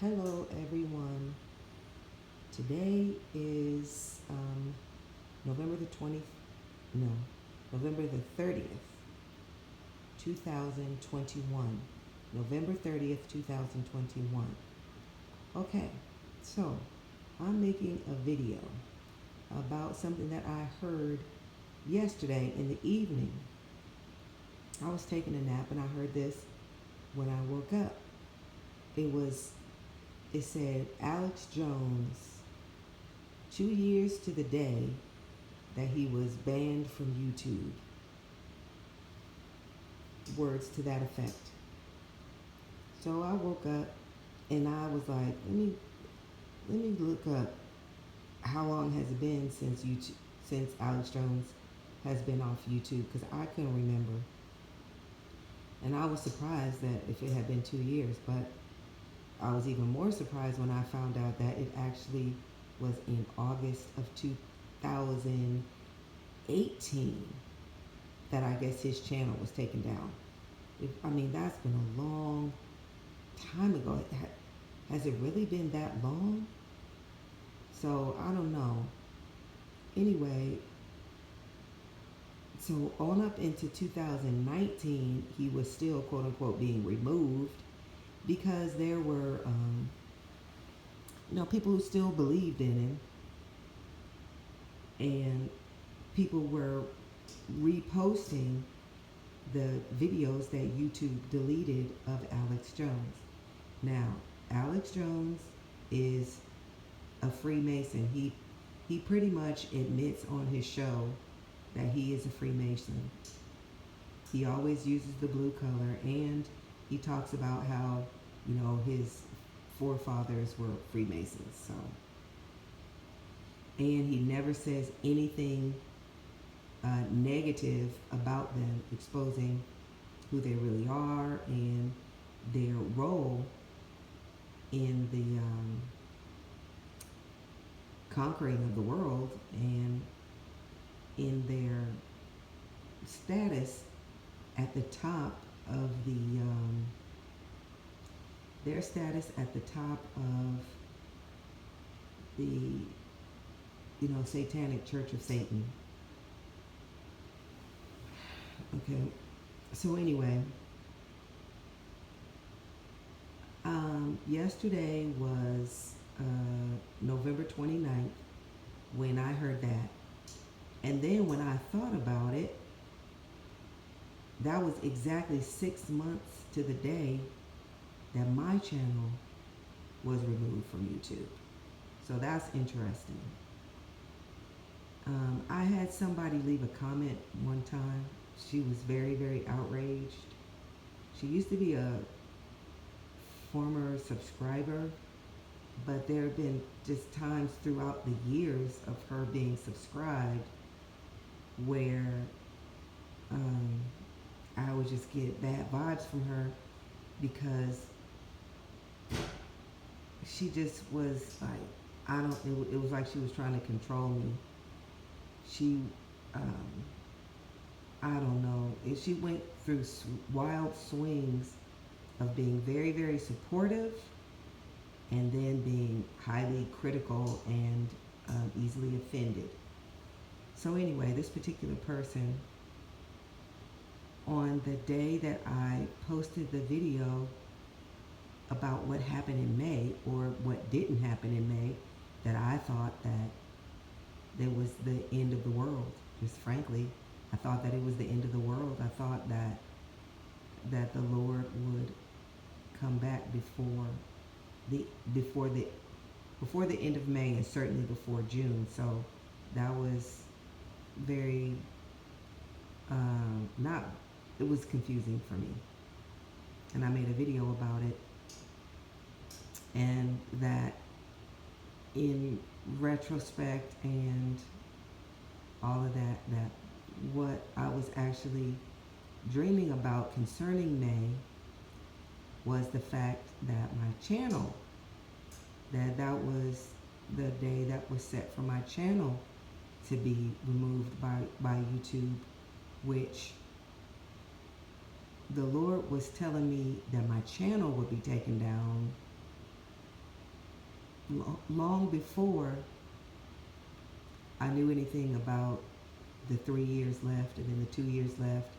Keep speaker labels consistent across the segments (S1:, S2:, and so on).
S1: Hello, everyone. Today is November the 20th, no, November the 30th, 2021. November 30th, 2021. Okay, so I'm making a video about something that I heard yesterday in the evening. I was taking a nap and I heard this when I woke up. It said Alex Jones, 2 years to the day that he was banned from YouTube. Words to that effect. So I woke up and I was like, let me look up how long has it been since Alex Jones has been off YouTube, because I couldn't remember. And I was surprised that if it had been 2 years, but I was even more surprised when I found out that it actually was in August of 2018 that I guess his channel was taken down. That's been a long time ago. Has it really been that long? So I don't know. Anyway, so on up into 2019, he was still quote unquote being removed because there were, people who still believed in him, and people were reposting the videos that YouTube deleted of Alex Jones. Now, Alex Jones is a Freemason. He pretty much admits on his show that he is a Freemason. He always uses the blue color, and he talks about how, his forefathers were Freemasons. So, and he never says anything negative about them, exposing who they really are and their role in the conquering of the world, and in their status at the top of the Satanic Church of Satan. Okay, so anyway, yesterday was November 29th when I heard that. And then when I thought about it, that was exactly 6 months to the day that my channel was removed from YouTube. So that's interesting. I had somebody leave a comment one time. She was very, very outraged. She used to be a former subscriber, but there have been just times throughout the years of her being subscribed where I would just get bad vibes from her, because she just was like, it was like she was trying to control me. She, I don't know, she went through wild swings of being very, very supportive and then being highly critical and easily offended. So anyway, this particular person, on the day that I posted the video about what happened in May, or what didn't happen in May, that I thought that it was the end of the world. Just frankly, I thought that it was the end of the world. I thought that the Lord would come back before the end of May, and certainly before June. So that was very it was confusing for me, and I made a video about it, and that in retrospect and all of that what I was actually dreaming about concerning May was the fact that my channel, that was the day that was set for my channel to be removed by YouTube, which the Lord was telling me that my channel would be taken down long before I knew anything about the 3 years left, and then the 2 years left,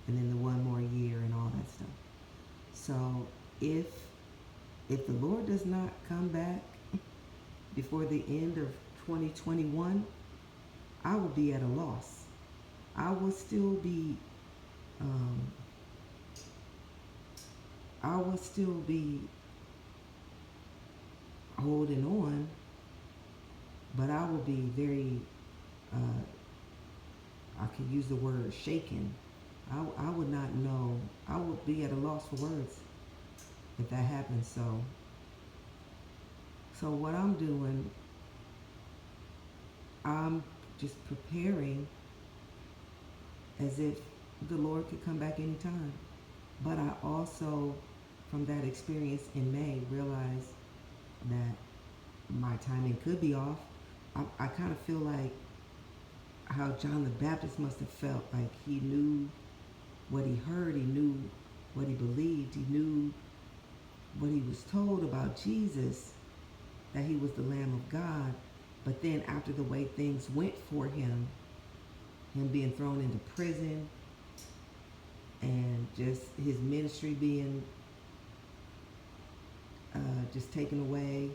S1: and then the one more year, and all that stuff. So if the Lord does not come back before the end of 2021, I will be at a loss. I will still be um, I will still be holding on, but I will be very I can use the word shaken. I would not know. I would be at a loss for words if that happens. So what I'm doing, I'm just preparing as if the Lord could come back anytime. But I also, from that experience in May, realized that my timing could be off. I kind of feel like how John the Baptist must have felt, like he knew what he heard, he knew what he believed, he knew what he was told about Jesus, that he was the Lamb of God. But then after the way things went for him being thrown into prison, and just his ministry being just taken away,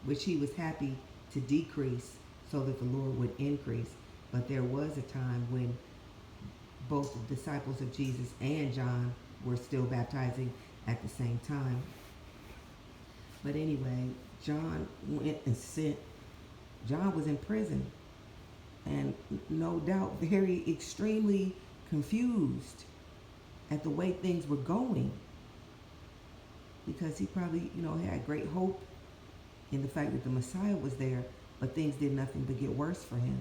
S1: which he was happy to decrease so that the Lord would increase. But there was a time when both the disciples of Jesus and John were still baptizing at the same time. But anyway, John went and sent, John was in prison, and no doubt very extremely confused at the way things were going, because he probably, had great hope in the fact that the Messiah was there, but things did nothing but get worse for him,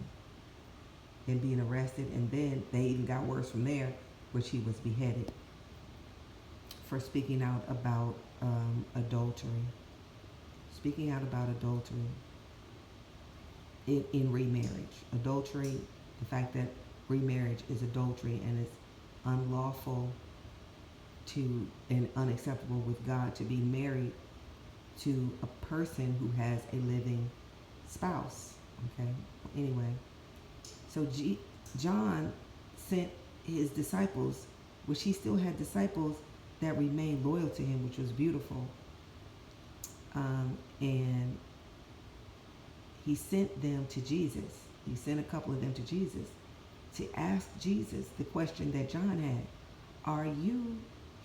S1: and being arrested, and then they even got worse from there, which he was beheaded for speaking out about adultery. Speaking out about adultery in remarriage. Adultery, the fact that remarriage is adultery and it's unlawful to and unacceptable with God to be married to a person who has a living spouse. Okay? Anyway, so John sent his disciples, which he still had disciples that remained loyal to him, which was beautiful. And he sent them to Jesus. He sent a couple of them to Jesus to ask Jesus the question that John had. Are you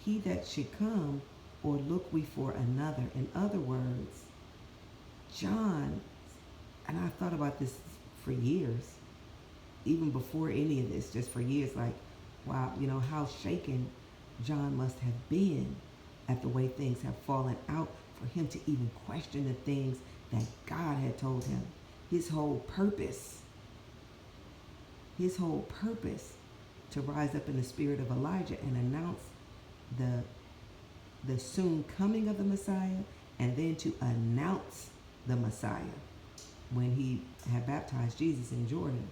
S1: he that should come, or look we for another? In other words, John, and I thought about this for years, even before any of this, just for years, like, wow, how shaken John must have been at the way things have fallen out, for him to even question the things that God had told him. His whole purpose to rise up in the spirit of Elijah and announce the soon coming of the Messiah, and then to announce the Messiah when he had baptized Jesus in Jordan.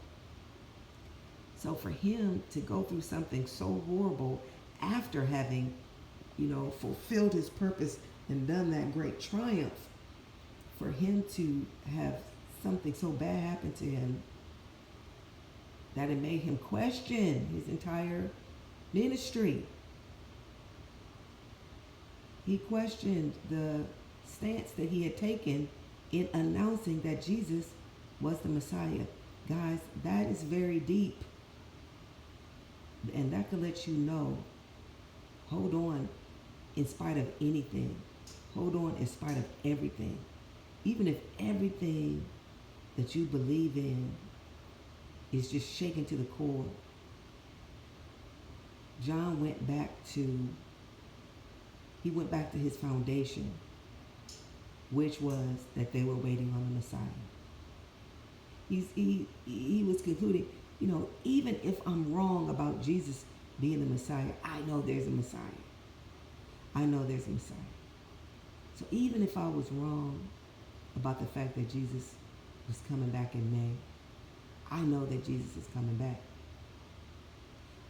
S1: So for him to go through something so horrible after having, fulfilled his purpose and done that great triumph, for him to have something so bad happen to him that it made him question his entire ministry. He questioned the stance that he had taken in announcing that Jesus was the Messiah. Guys, that is very deep. And that could let you know, hold on in spite of anything. Hold on in spite of everything. Even if everything that you believe in is just shaken to the core. John went back to his foundation, which was that they were waiting on the Messiah. He was concluding, even if I'm wrong about Jesus being the Messiah, I know there's a Messiah. I know there's a Messiah. So even if I was wrong about the fact that Jesus was coming back in May, I know that Jesus is coming back.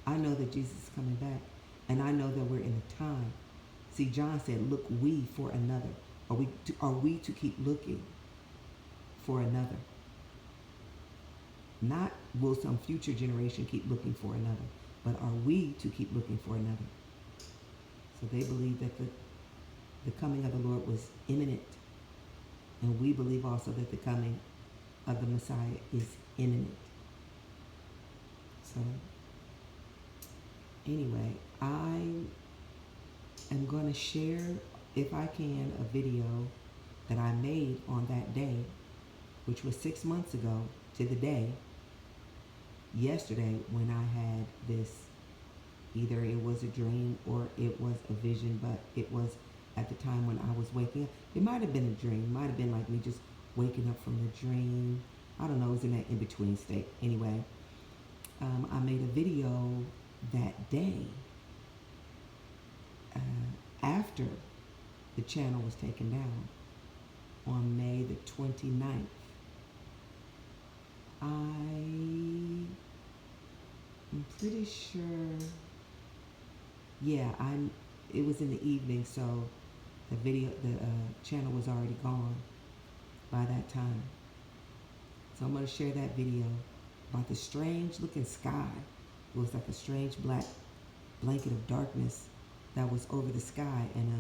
S1: I know that Jesus is coming back. And I know that we're in a time. See, John said, look we for another. Are we to keep looking? for another. Not will some future generation keep looking for another, but are we to keep looking for another? So they believe that the coming of the Lord was imminent. And we believe also that the coming of the Messiah is imminent. So anyway, I am going to share, if I can, a video that I made on that day, which was 6 months ago to the day, yesterday, when I had this, either it was a dream or it was a vision, but it was at the time when I was waking up. It might have been a dream. It might have been like me just waking up from the dream. I don't know. It was in that in-between state. Anyway, I made a video that day after the channel was taken down on May the 29th. I'm pretty sure, yeah, it was in the evening, so the channel was already gone by that time. So I'm going to share that video about the strange looking sky. It was like a strange black blanket of darkness that was over the sky, and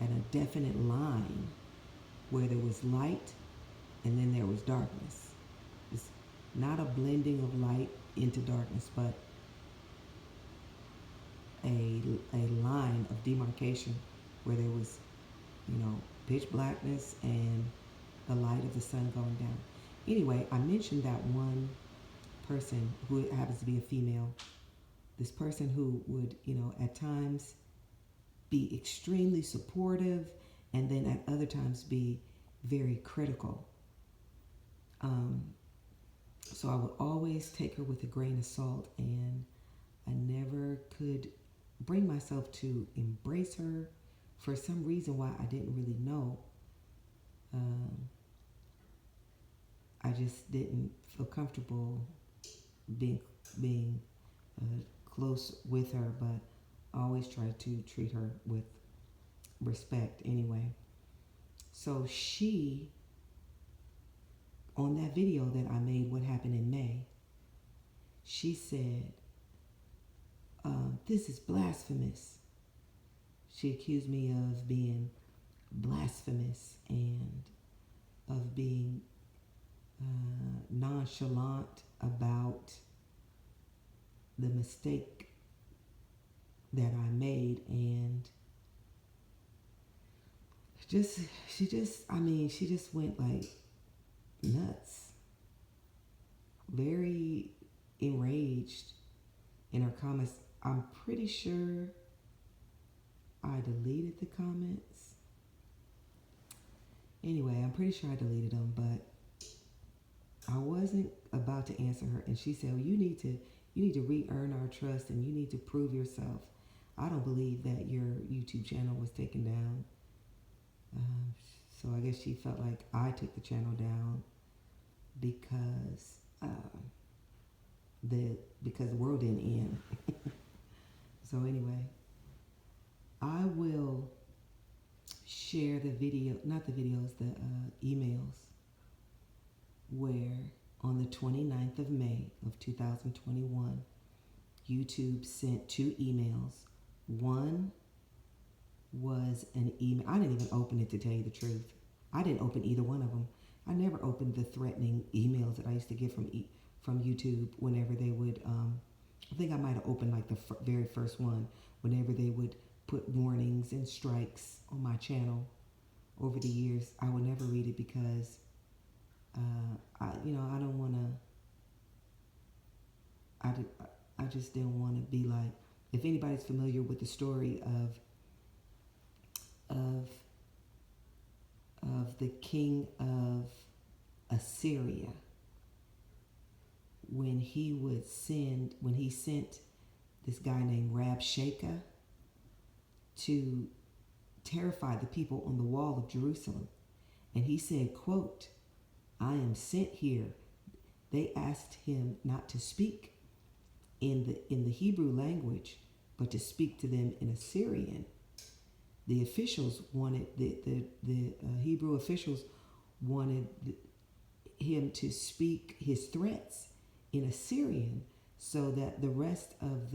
S1: a definite line where there was light and then there was darkness. It's not a blending of light into darkness, but a line of demarcation where there was, pitch blackness and the light of the sun going down. Anyway, I mentioned that one person who happens to be a female, this person who would, at times be extremely supportive and then at other times be very critical. So I would always take her with a grain of salt, and I never could bring myself to embrace her for some reason why I didn't really know. I just didn't feel comfortable being close with her, but I always tried to treat her with respect anyway. So she, on that video that I made, what happened in May, she said, this is blasphemous. She accused me of being blasphemous and of being nonchalant about the mistake that I made, and she just went like nuts, very enraged in her comments. I'm pretty sure I deleted the comments. Anyway, I'm pretty sure I deleted them, but I wasn't about to answer her, and she said, well, you need to re-earn our trust, and you need to prove yourself. I don't believe that your YouTube channel was taken down. So I guess she felt like I took the channel down because the world didn't end. So anyway, I will share the video, not the videos, the emails, where on the 29th of May of 2021, YouTube sent 2 emails. One was an email. I didn't even open it, to tell you the truth. I didn't open either one of them. I never opened the threatening emails that I used to get from YouTube whenever they would, I think I might have opened like the very first one, whenever they would put warnings and strikes on my channel. Over the years, I would never read it because I don't want to, I just didn't want to be like, if anybody's familiar with the story of the king of Assyria, when he sent this guy named Rabshakeh to terrify the people on the wall of Jerusalem. And he said, quote, I am sent here. They asked him not to speak in the Hebrew language, but to speak to them in Assyrian. The officials wanted, the Hebrew officials wanted him to speak his threats in Assyrian so that the rest of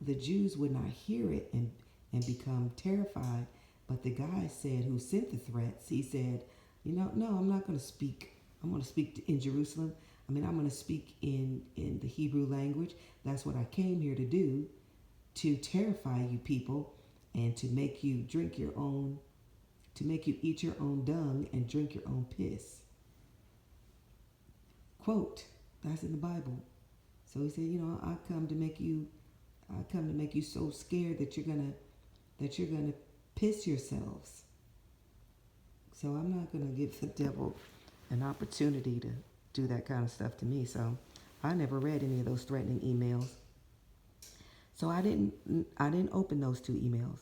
S1: the Jews would not hear it and become terrified. But the guy said, who sent the threats, he said, no, I'm not going to speak. I'm going to speak in Jerusalem. I'm going to speak in the Hebrew language. That's what I came here to do, to terrify you people and to make you drink your own, to make you eat your own dung and drink your own piss. Quote, that's in the Bible. So he said, I come to make you so scared that you're gonna piss yourselves. So I'm not gonna give the devil an opportunity to do that kind of stuff to me. So I never read any of those threatening emails. So I didn't open those 2 emails.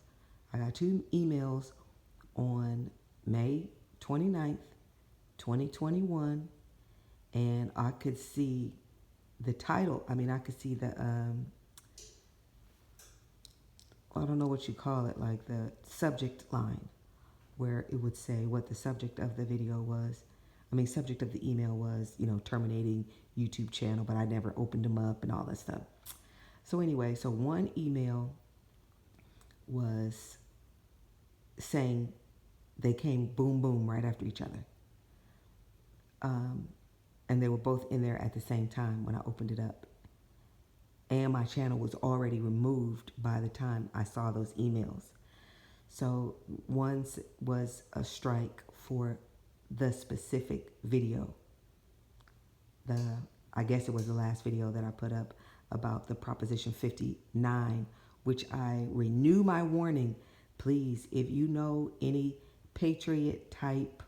S1: I got 2 emails on May 29th, 2021, and I could see the title. I could see the I don't know what you call it, like the subject line, where it would say what the subject of the video was. Subject of the email was, terminating YouTube channel, but I never opened them up and all that stuff. So anyway, so one email was saying they came boom, boom right after each other. And they were both in there at the same time when I opened it up. And my channel was already removed by the time I saw those emails. So one was a strike for the specific video. I guess it was the last video that I put up about the Proposition 59, which I renew my warning. Please, if you know any patriot type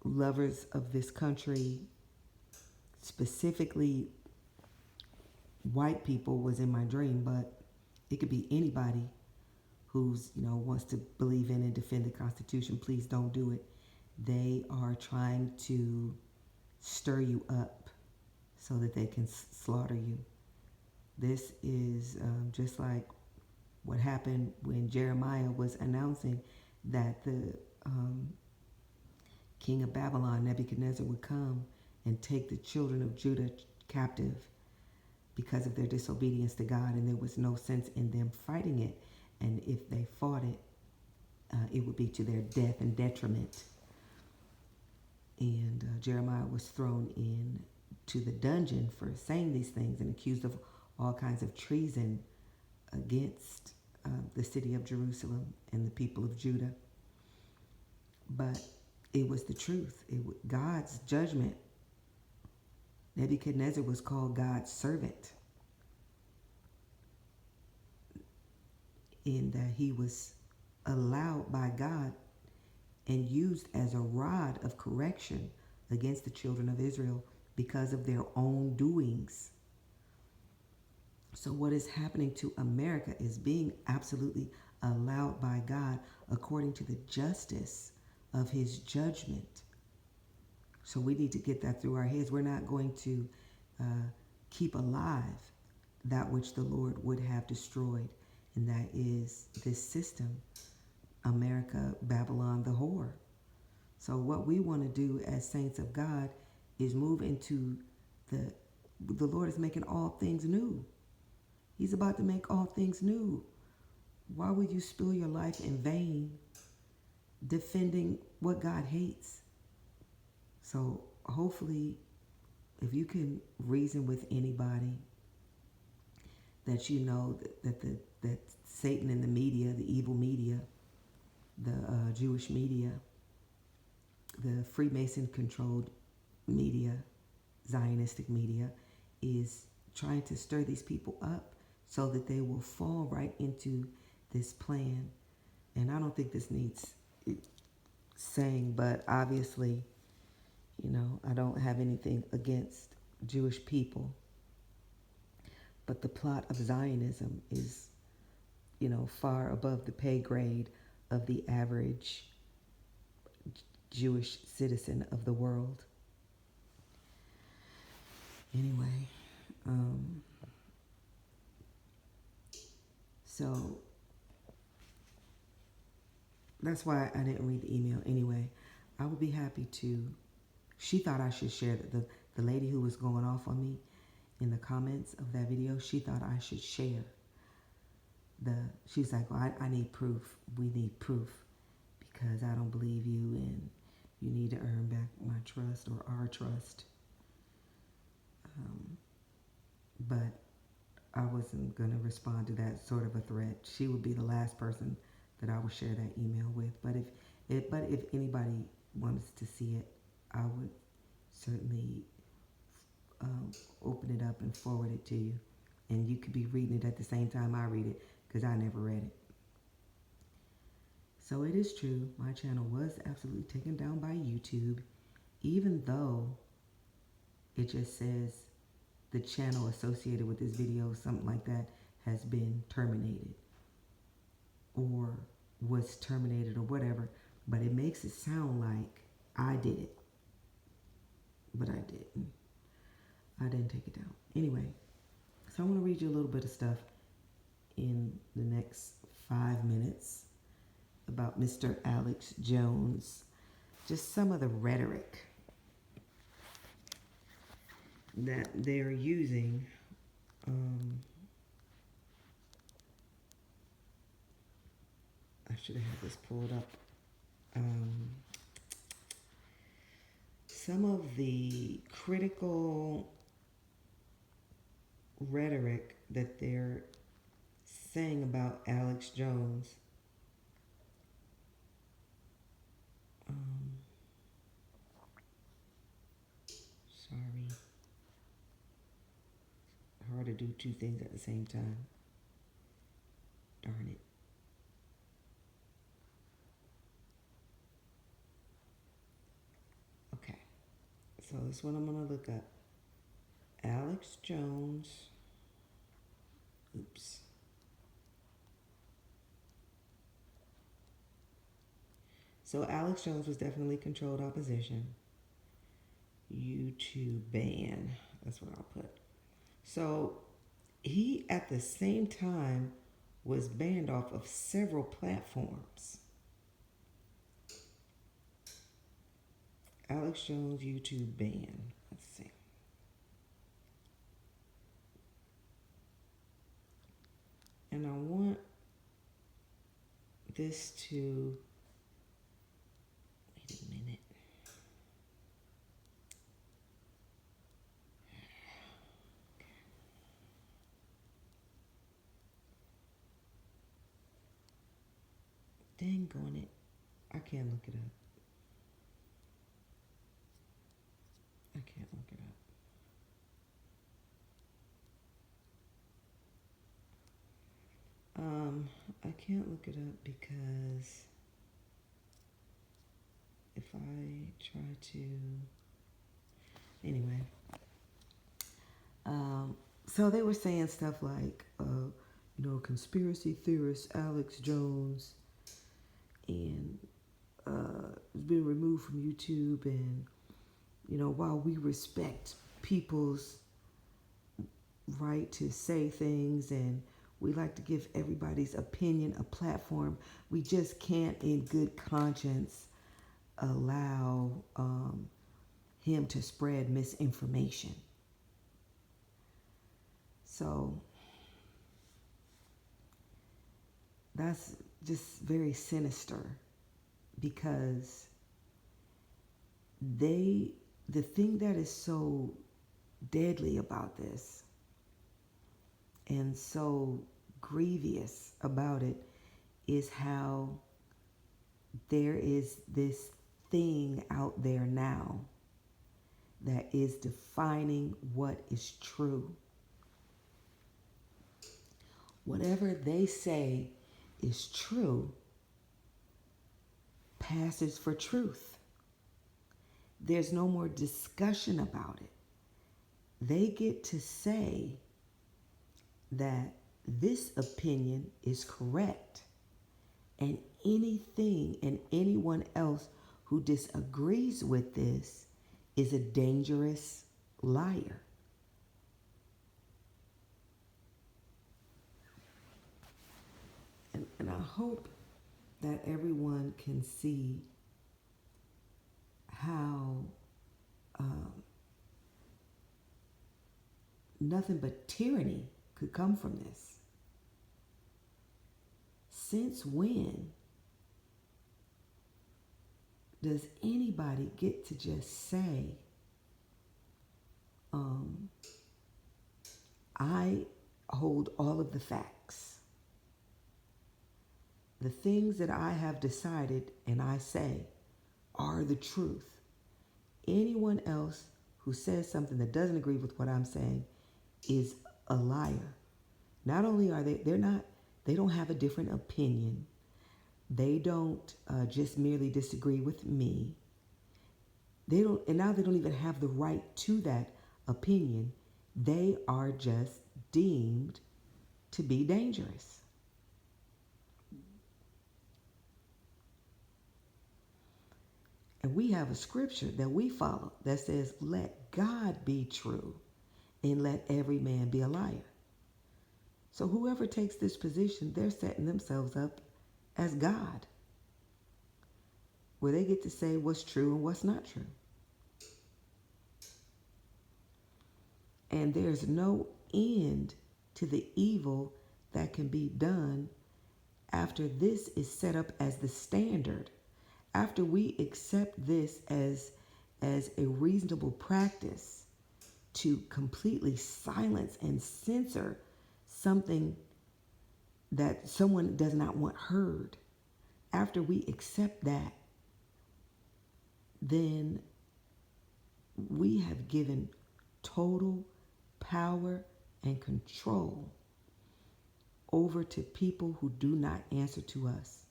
S1: lovers of this country, specifically white people was in my dream, but it could be anybody who's, wants to believe in and defend the Constitution. Please don't do it. They are trying to stir you up so that they can slaughter you. This is just like what happened when Jeremiah was announcing that the king of Babylon, Nebuchadnezzar, would come and take the children of Judah captive because of their disobedience to God, and there was no sense in them fighting it. And if they fought it, it would be to their death and detriment. And Jeremiah was thrown in to the dungeon for saying these things and accused of all kinds of treason against the city of Jerusalem and the people of Judah. But it was the truth. God's judgment. Nebuchadnezzar was called God's servant, in that he was allowed by God and used as a rod of correction against the children of Israel because of their own doings. So what is happening to America is being absolutely allowed by God according to the justice of his judgment. So we need to get that through our heads. We're not going to keep alive that which the Lord would have destroyed, and that is this system, America, Babylon, the whore. So what we want to do as saints of God is move into the Lord is making all things new. He's about to make all things new. Why would you spill your life in vain defending what God hates? So hopefully, if you can reason with anybody that you know that Satan and the media, the evil media, the Jewish media, the Freemason-controlled media, Zionistic media, is trying to stir these people up so that they will fall right into this plan. And I don't think this needs saying, but obviously, I don't have anything against Jewish people. But the plot of Zionism is, far above the pay grade of the average Jewish citizen of the world. Anyway, so that's why I didn't read the email anyway. I would be happy to. She thought I should share the lady who was going off on me in the comments of that video. She thought I should share she's like, well, I need proof. We need proof because I don't believe you and you need to earn back my trust or our trust. But I wasn't going to respond to that sort of a threat. She would be the last person that I would share that email with. But if anybody wants to see it, I would certainly open it up and forward it to you. And you could be reading it at the same time I read it because I never read it. So it is true, my channel was absolutely taken down by YouTube, even though it just says the channel associated with this video, something like that, has been terminated or was terminated or whatever. But it makes it sound like I did it. But I didn't. I didn't take it down. Anyway, so I want to read you a little bit of stuff in the next 5 minutes about Mr. Alex Jones. Just some of the rhetoric that they're using. I should have had this pulled up. Some of the critical rhetoric that they're saying about Alex Jones. Sorry. Hard to do two things at the same time. Darn it. Okay. So this one I'm going to look up. Alex Jones. Oops. So Alex Jones was definitely controlled opposition. YouTube ban. That's what I'll put. So he at the same time was banned off of several platforms. Alex Jones YouTube ban. Let's see. And I want this to, wait a minute. Dang on it. I can't look it up. I can't look it up. I can't look it up because if I try to, anyway. So they were saying stuff like, conspiracy theorist Alex Jones and has been removed from YouTube, and while we respect people's right to say things and we like to give everybody's opinion a platform, we just can't in good conscience allow him to spread misinformation. So that's just very sinister because the thing that is so deadly about this and so grievous about it is how there is this thing out there now that is defining what is true. Whatever they say is true passes for truth. There's no more discussion about it. They get to say that this opinion is correct, and anything and anyone else who disagrees with this is a dangerous liar. And I hope that everyone can see how um, nothing but tyranny could come from this. Since when does anybody get to just say, um, I hold all of the facts? The things that I have decided and I say are the truth. Anyone else who says something that doesn't agree with what I'm saying is a liar. Not only are they don't have a different opinion. They don't just merely disagree with me. And now they don't even have the right to that opinion. They are just deemed to be dangerous. And we have a scripture that we follow that says, let God be true and let every man be a liar. So whoever takes this position, they're setting themselves up as God, where they get to say what's true and what's not true. And there's no end to the evil that can be done after this is set up as the standard. After we accept this as a reasonable practice to completely silence and censor something that someone does not want heard, after we accept that, then we have given total power and control over to people who do not answer to us,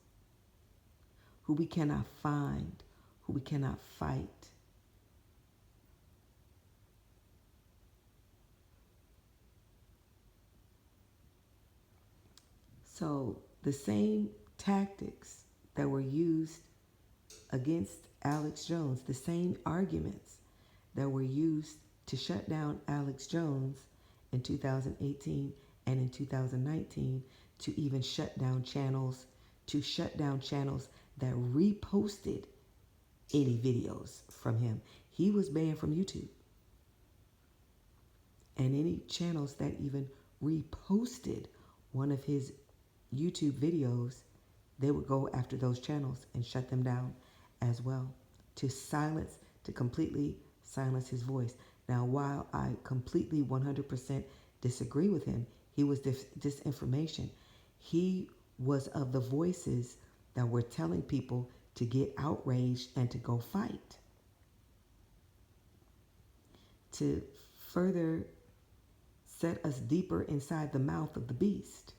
S1: who we cannot find, who we cannot fight. So the same tactics that were used against Alex Jones, the same arguments that were used to shut down Alex Jones in 2018 and in 2019, to even shut down channels, that reposted any videos from him. He was banned from YouTube. And any channels that even reposted one of his YouTube videos, they would go after those channels and shut them down as well, to completely silence his voice. Now, while I completely 100% disagree with him, he was disinformation. He was of the voices that were telling people to get outraged and to go fight, to further set us deeper inside the mouth of the beast.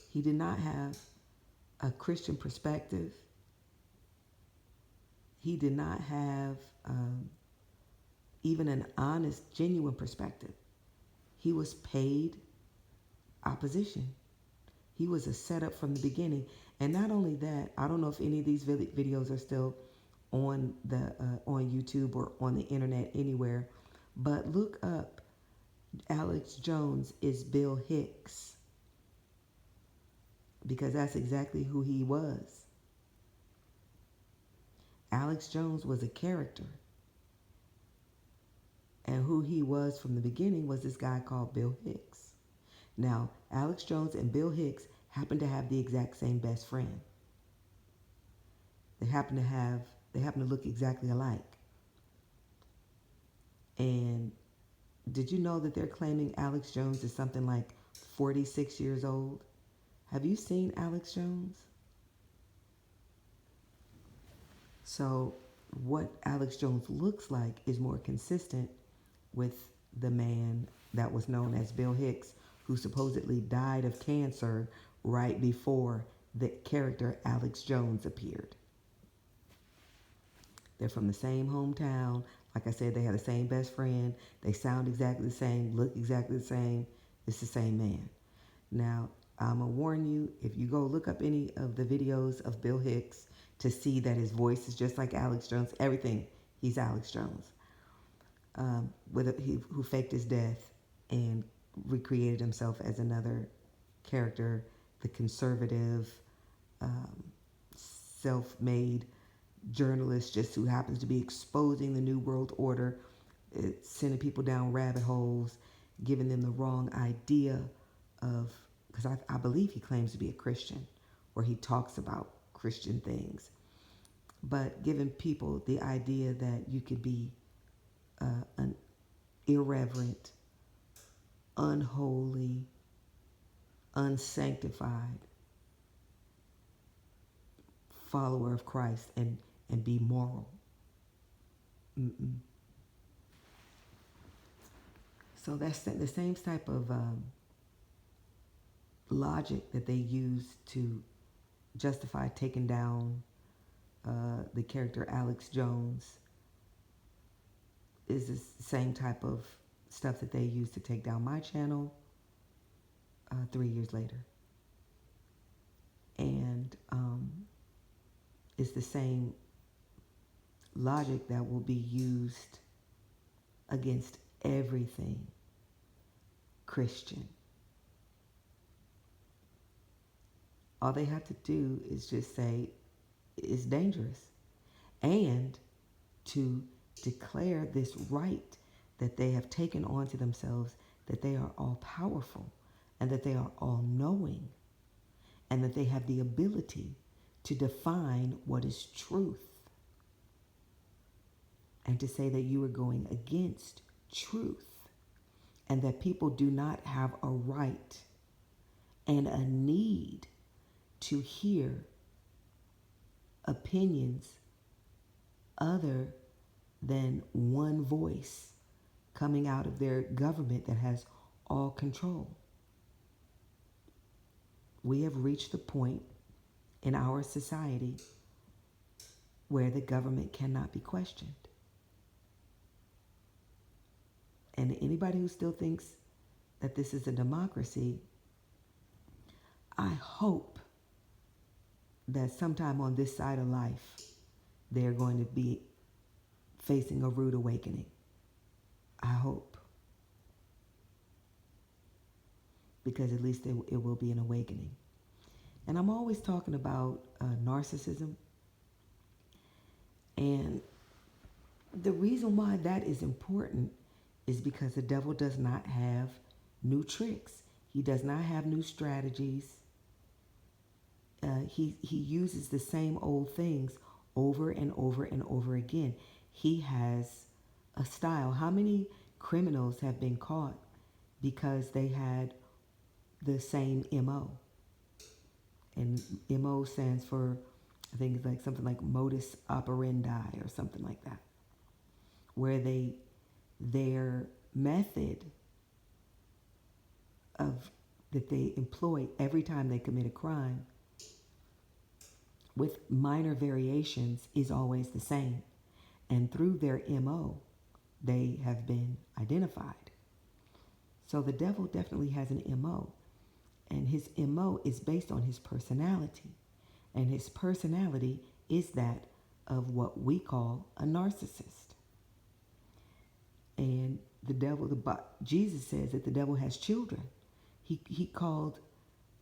S1: He did not have a Christian perspective. He did not have even an honest, genuine perspective. He was paid opposition. He was a setup from the beginning. And not only that, I don't know if any of these videos are still on YouTube or on the internet anywhere, but look up Alex Jones is Bill Hicks, because that's exactly who he was. Alex Jones was a character. And who he was from the beginning was this guy called Bill Hicks. Now, Alex Jones and Bill Hicks happen to have the exact same best friend. They happen to look exactly alike. And did you know that they're claiming Alex Jones is something like 46 years old? Have you seen Alex Jones? So what Alex Jones looks like is more consistent with the man that was known as Bill Hicks, who supposedly died of cancer right before the character Alex Jones appeared. They're from the same hometown. Like I said, they have the same best friend. They sound exactly the same, look exactly the same. It's the same man. Now, I'm going to warn you, if you go look up any of the videos of Bill Hicks to see that his voice is just like Alex Jones, everything, he's Alex Jones. Who faked his death and recreated himself as another character, the conservative, self-made journalist just who happens to be exposing the New World Order, sending people down rabbit holes, giving them the wrong idea of, because I believe he claims to be a Christian, or he talks about Christian things, but giving people the idea that you could be an irreverent, unholy, unsanctified follower of Christ and be moral. Mm-mm. So that's the same type of logic that they use to justify taking down the character Alex Jones is the same type of stuff that they use to take down my channel 3 years later. And it's the same logic that will be used against everything Christian. All they have to do is just say it's dangerous, and to declare this right that they have taken on to themselves, that they are all powerful and that they are all knowing and that they have the ability to define what is truth, and to say that you are going against truth, and that people do not have a right and a need to hear opinions other than one voice coming out of their government that has all control. We have reached the point in our society where the government cannot be questioned. And anybody who still thinks that this is a democracy, I hope that sometime on this side of life, they're going to be facing a rude awakening. I hope. Because at least it will be an awakening. And I'm always talking about narcissism. And the reason why that is important is because the devil does not have new tricks. He does not have new strategies. He uses the same old things over and over and over again. He has a style. How many criminals have been caught because they had the same MO? And MO stands for, I think it's like something like modus operandi or something like that, where their method of that they employ every time they commit a crime, with minor variations, is always the same. And through their MO, they have been identified. So the devil definitely has an MO. And his MO is based on his personality. And his personality is that of what we call a narcissist. And the devil, Jesus says that the devil has children. He called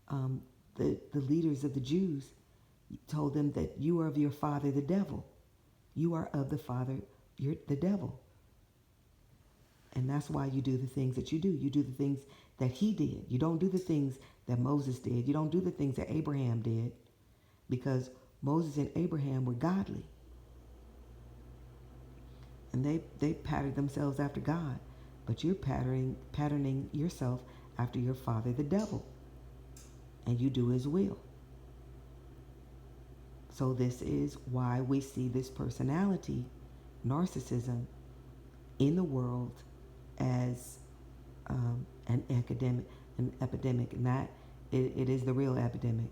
S1: the leaders of the Jews, told them that you are of your father the devil. You are of the father, you're the devil. And that's why you do the things that you do. You do the things that he did. You don't do the things that Moses did. You don't do the things that Abraham did, because Moses and Abraham were godly. And they patterned themselves after God. But you're patterning yourself after your father, the devil. And you do his will. So this is why we see this personality, narcissism, in the world as an epidemic, and that it is the real epidemic.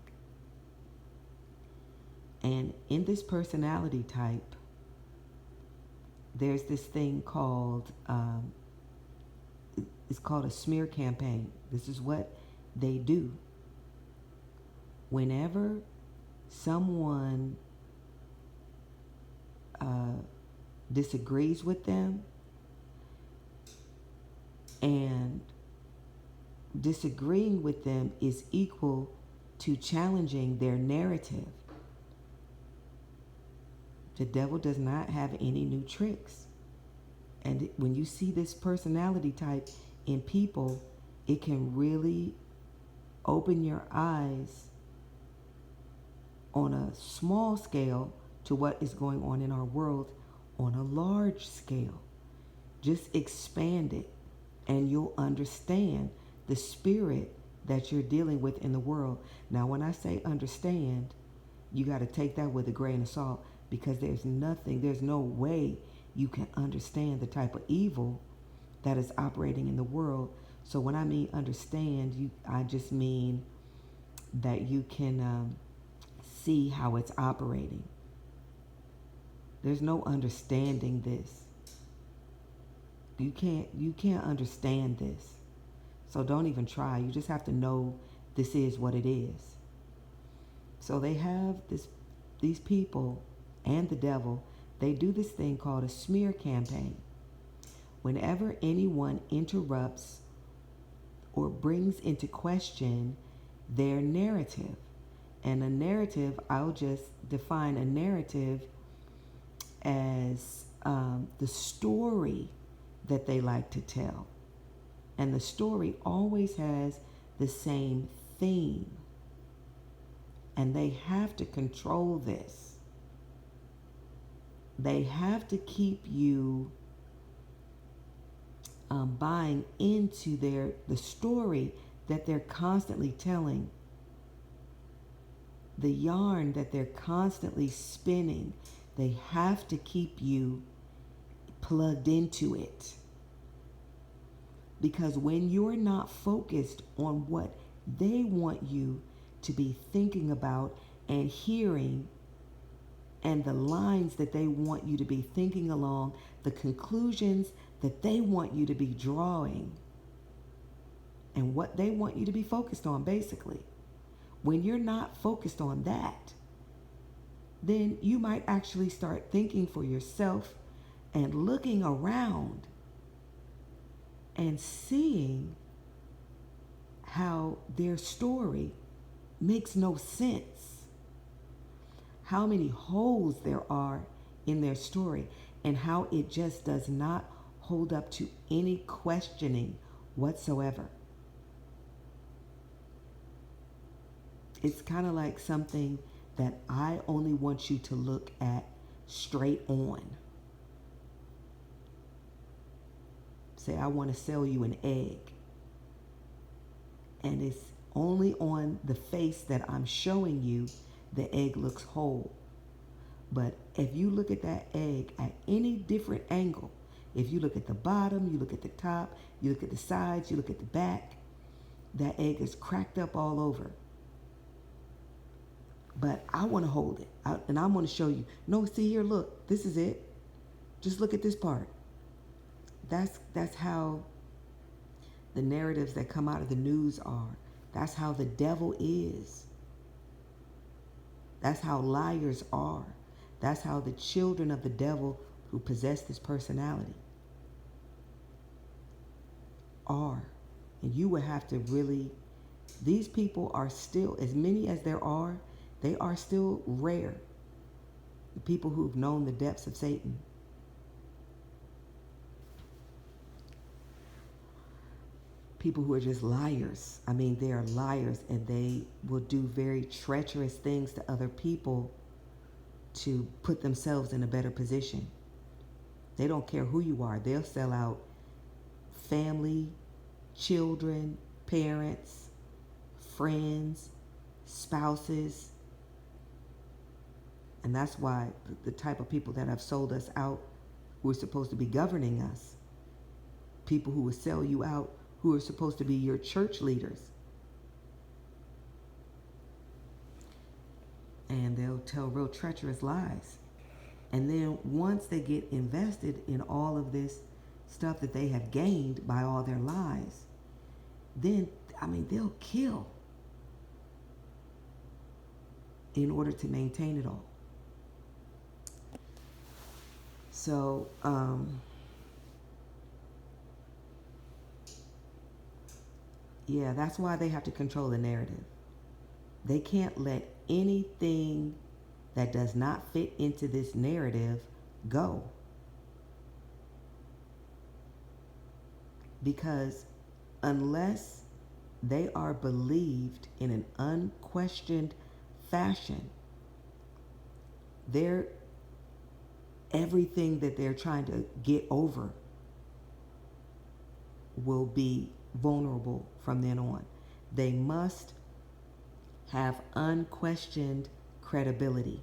S1: And in this personality type, there's this thing called it's called a smear campaign. This is what they do. Whenever someone disagrees with them, and disagreeing with them is equal to challenging their narrative, The devil does not have any new tricks. And when you see this personality type in people, it can really open your eyes on a small scale to what is going on in our world on a large scale. Just expand it and you'll understand the spirit that you're dealing with in the world. Now, when I say understand, you got to take that with a grain of salt, because there's no way you can understand the type of evil that is operating in the world. So when I mean understand, I just mean that you can see how it's operating. There's no understanding this. You can't understand this. So don't even try. You just have to know this is what it is. So they have these people and the devil, they do this thing called a smear campaign. Whenever anyone interrupts or brings into question their narrative, and a narrative, I'll just define a narrative as the story that they like to tell. And the story always has the same theme. And they have to control this. They have to keep you buying into the story that they're constantly telling, the yarn that they're constantly spinning. They have to keep you plugged into it. Because when you're not focused on what they want you to be thinking about and hearing, and the lines that they want you to be thinking along, the conclusions that they want you to be drawing, and what they want you to be focused on, basically. When you're not focused on that, then you might actually start thinking for yourself and looking around and seeing how their story makes no sense. How many holes there are in their story, and how it just does not hold up to any questioning whatsoever. It's kind of like something that I only want you to look at straight on. Say, I want to sell you an egg, and it's only on the face that I'm showing you the egg looks whole. But if you look at that egg at any different angle, if you look at the bottom, you look at the top, you look at the sides, you look at the back, that egg is cracked up all over. But I want to hold it, and I want to show you. No, see here, look, this is it. Just look at this part. That's how the narratives that come out of the news are. That's how the devil is. That's how liars are. That's how the children of the devil who possess this personality are. And you would have to really, these people are still, as many as there are, they are still rare. The people who've known the depths of Satan. People who are just liars. I mean, they are liars, and they will do very treacherous things to other people to put themselves in a better position. They don't care who you are. They'll sell out family, children, parents, friends, spouses. And that's why the type of people that have sold us out, who are supposed to be governing us, people who will sell you out, who are supposed to be your church leaders. And they'll tell real treacherous lies. And then once they get invested in all of this stuff that they have gained by all their lies, then, they'll kill in order to maintain it all. So, yeah, that's why they have to control the narrative. They can't let anything that does not fit into this narrative, go. Because unless they are believed in an unquestioned fashion, they're everything that they're trying to get over will be vulnerable from then on. They must have unquestioned credibility.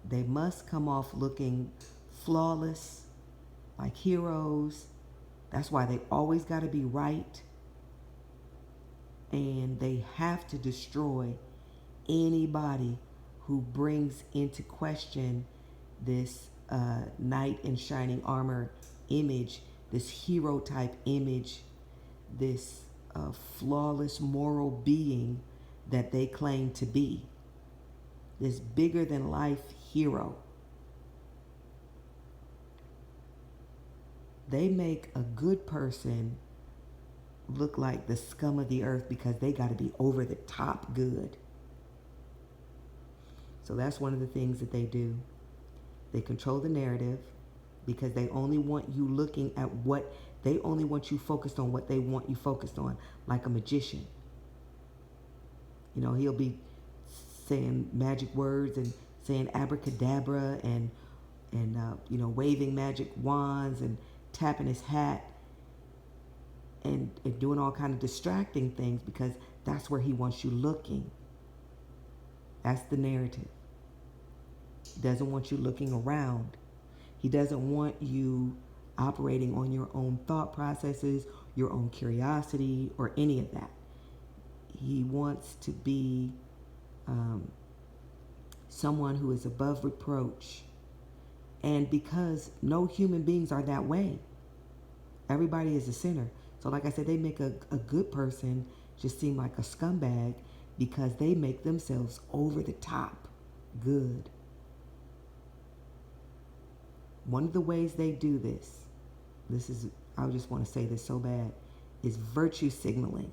S1: They must come off looking flawless, like heroes. That's why they always got to be right. And they have to destroy anybody who brings into question this knight in shining armor image, this hero type image, this flawless moral being that they claim to be, this bigger than life hero. They make a good person look like the scum of the earth because they got to be over the top good. So that's one of the things that they do. They control the narrative because they only want you looking at they only want you focused on what they want you focused on, like a magician. You know, he'll be saying magic words and saying abracadabra and waving magic wands and tapping his hat and doing all kind of distracting things because that's where he wants you looking. That's the narrative. He doesn't want you looking around. He doesn't want you operating on your own thought processes, your own curiosity, or any of that. He wants to be someone who is above reproach. And because no human beings are that way, everybody is a sinner. So like I said, they make a good person just seem like a scumbag because they make themselves over the top good. One of the ways they do this is, I just want to say this so bad, is virtue signaling.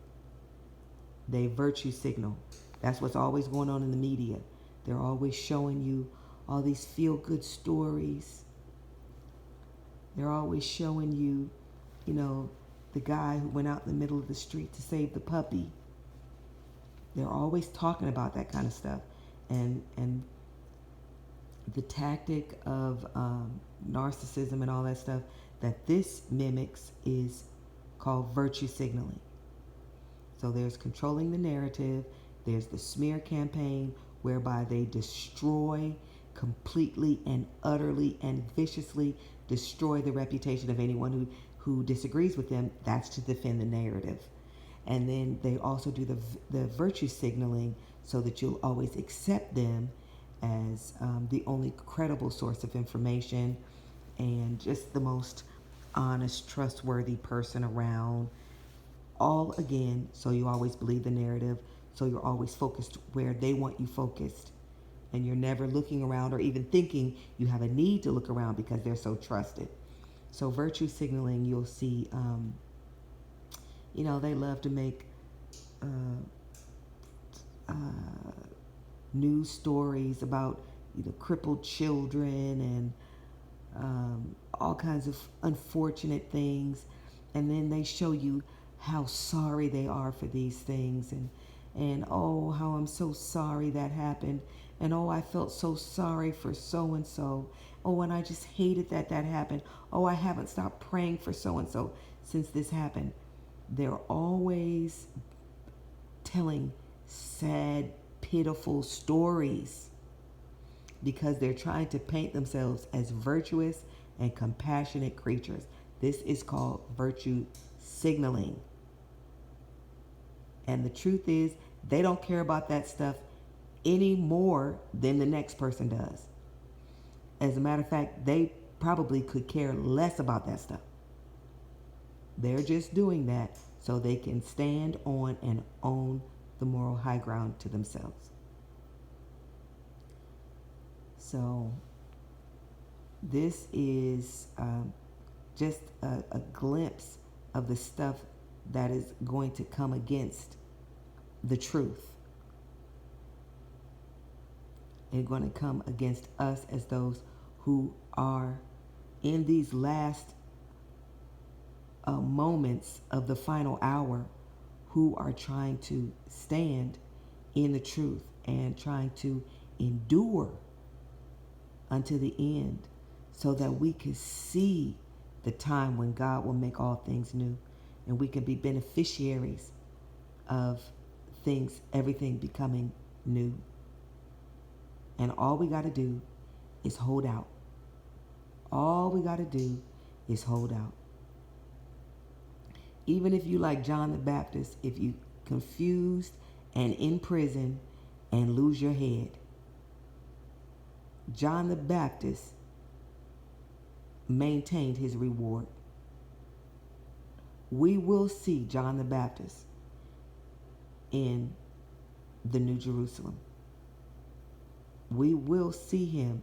S1: They virtue signal. That's what's always going on in the media. They're always showing you all these feel-good stories. They're always showing you, the guy who went out in the middle of the street to save the puppy. They're always talking about that kind of stuff. And the tactic of narcissism and all that stuff that this mimics is called virtue signaling. So there's controlling the narrative. There's the smear campaign whereby they destroy completely and utterly and viciously destroy the reputation of anyone who disagrees with them. That's to defend the narrative. And then they also do the virtue signaling so that you'll always accept them as the only credible source of information and just the most honest, trustworthy person around. All again, so you always believe the narrative, so you're always focused where they want you focused. And you're never looking around or even thinking you have a need to look around because they're so trusted. So virtue signaling, you'll see, they love to make news stories about crippled children and all kinds of unfortunate things. And then they show you how sorry they are for these things and oh, how I'm so sorry that happened. And oh, I felt so sorry for so-and-so. Oh, and I just hated that happened. Oh, I haven't stopped praying for so-and-so since this happened. They're always telling sad, pitiful stories because they're trying to paint themselves as virtuous and compassionate creatures. This is called virtue signaling. And the truth is, they don't care about that stuff any more than the next person does. As a matter of fact, they probably could care less about that stuff. They're just doing that so they can stand on and own the moral high ground to themselves. So this is just a glimpse of the stuff that is going to come against the truth. and going to come against us as those who are in these last moments of the final hour, who are trying to stand in the truth and trying to endure unto the end, so that we can see the time when God will make all things new, and we can be beneficiaries of things, everything becoming new. And all we got to do is hold out. All we got to do is hold out. Even if you like John the Baptist, if you confused and in prison and lose your head, John the Baptist maintained his reward. We will see John the Baptist in the New Jerusalem. We will see him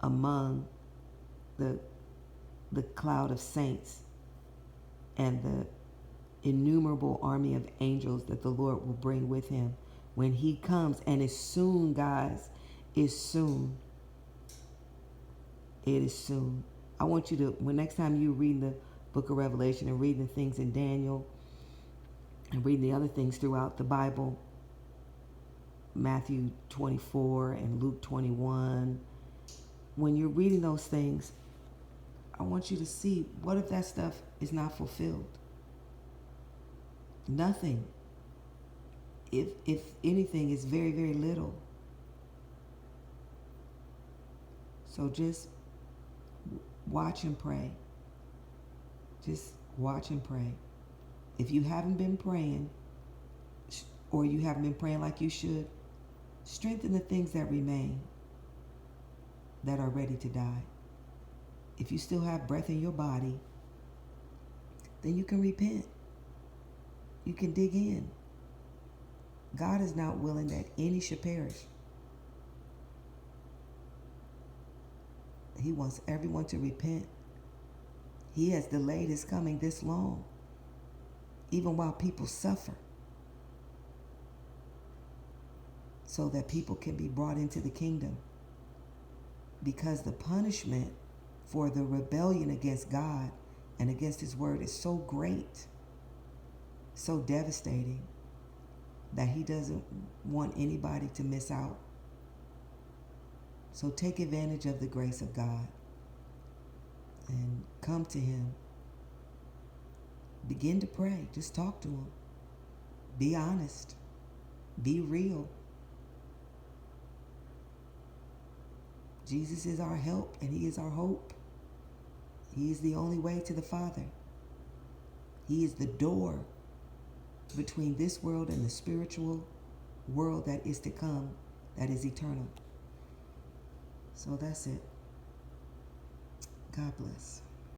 S1: among the cloud of saints and the innumerable army of angels that the Lord will bring with him when he comes. And it's soon, guys. It's soon. It is soon. I want you to, when next time you read the book of Revelation and reading the things in Daniel and reading the other things throughout the Bible, Matthew 24 and Luke 21, when you're reading those things, I want you to see, what if that stuff is not fulfilled? Nothing. If anything, is very, very little. So just watch and pray. Just watch and pray. If you haven't been praying, or you haven't been praying like you should, strengthen the things that remain, that are ready to die. If you still have breath in your body, then you can repent. You can dig in. God is not willing that any should perish. He wants everyone to repent. He has delayed his coming this long, even while people suffer, so that people can be brought into the kingdom. Because the punishment for the rebellion against God and against his word is so great, so devastating, that he doesn't want anybody to miss out. So take advantage of the grace of God and come to him. Begin to pray. Just talk to him. Be honest. Be real. Jesus is our help and he is our hope. He is the only way to the Father. He is the door between this world and the spiritual world that is to come, that is eternal. So that's it. God bless.